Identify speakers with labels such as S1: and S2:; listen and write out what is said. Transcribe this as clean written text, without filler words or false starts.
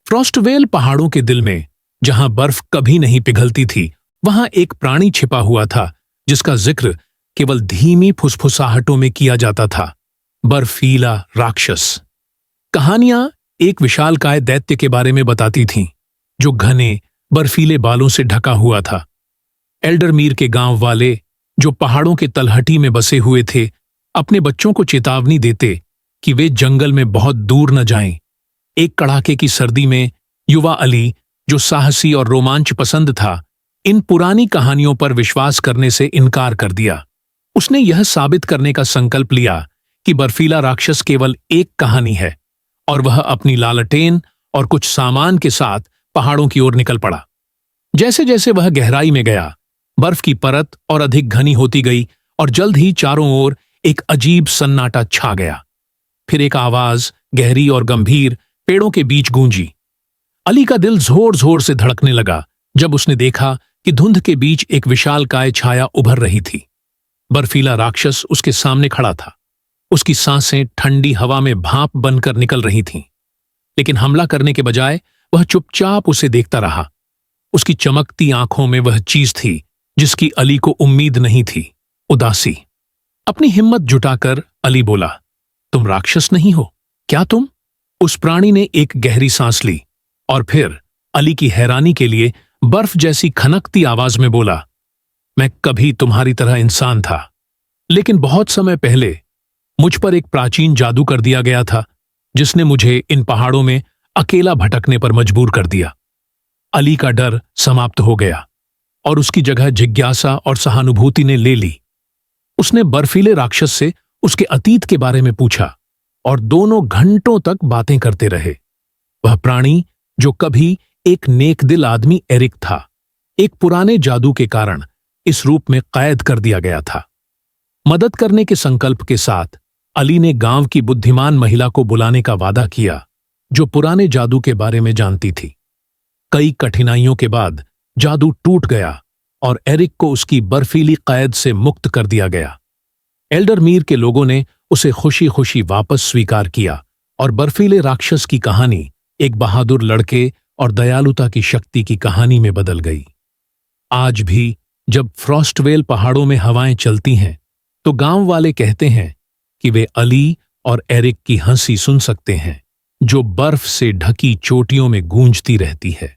S1: फ्रॉस्टवेल पहाड़ों के दिल में, जहां बर्फ कभी नहीं पिघलती थी, वहां एक प्राणी छिपा हुआ था जिसका जिक्र केवल धीमी फुसफुसाहटों में किया जाता था। बर्फीला राक्षस। कहानियां एक विशालकाय दैत्य के बारे में बताती थीं, जो घने बर्फीले बालों से ढका हुआ था। एल्डरमीर के गांव वाले, जो पहाड़ों के तलहटी में बसे हुए थे, अपने बच्चों को चेतावनी देते कि वे जंगल में बहुत दूर न जाएं। एक कड़ाके की सर्दी में युवा अली, जो साहसी और रोमांच पसंद था, इन पुरानी कहानियों पर विश्वास करने से इनकार कर दिया। उसने यह साबित करने का संकल्प लिया कि बर्फीला राक्षस केवल एक कहानी है, और वह अपनी लालटेन और कुछ सामान के साथ पहाड़ों की ओर निकल पड़ा। जैसे जैसे वह गहराई में गया, बर्फ की परत और अधिक घनी होती गई, और जल्द ही चारों ओर एक अजीब सन्नाटा छा गया। फिर एक आवाज, गहरी और गंभीर, पेड़ों के बीच गूंजी। अली का दिल जोर जोर से धड़कने लगा जब उसने देखा कि धुंध के बीच एक विशालकाय छाया उभर रही थी। बर्फीला राक्षस उसके सामने खड़ा था। उसकी सांसें ठंडी हवा में भाप बनकर निकल रही थीं, लेकिन हमला करने के बजाय वह चुपचाप उसे देखता रहा। उसकी चमकती आंखों में वह चीज थी जिसकी अली को उम्मीद नहीं थी, उदासी। अपनी हिम्मत जुटाकर अली बोला, तुम राक्षस नहीं हो क्या तुम? उस प्राणी ने एक गहरी सांस ली और फिर अली की हैरानी के लिए बर्फ जैसी खनकती आवाज में बोला, मैं कभी तुम्हारी तरह इंसान था, लेकिन बहुत समय पहले मुझ पर एक प्राचीन जादू कर दिया गया था, जिसने मुझे इन पहाड़ों में अकेला भटकने पर मजबूर कर दिया। अली का डर समाप्त हो गया और उसकी जगह जिज्ञासा और सहानुभूति ने ले ली। उसने बर्फीले राक्षस से उसके अतीत के बारे में पूछा और दोनों घंटों तक बातें करते रहे। वह प्राणी, जो कभी एक नेकदिल आदमी एरिक था, एक पुराने जादू के कारण इस रूप में कैद कर दिया गया था। मदद करने के संकल्प के साथ अली ने गांव की बुद्धिमान महिला को बुलाने का वादा किया, जो पुराने जादू के बारे में जानती थी। कई कठिनाइयों के बाद जादू टूट गया और एरिक को उसकी बर्फीली कैद से मुक्त कर दिया गया। एल्डरमीर के लोगों ने उसे खुशी खुशी वापस स्वीकार किया और बर्फीले राक्षस की कहानी एक बहादुर लड़के और दयालुता की शक्ति की कहानी में बदल गई। आज भी जब फ्रॉस्टवेल पहाड़ों में हवाएं चलती हैं, तो गांव वाले कहते हैं कि वे अली और एरिक की हंसी सुन सकते हैं, जो बर्फ से ढकी चोटियों में गूंजती रहती है।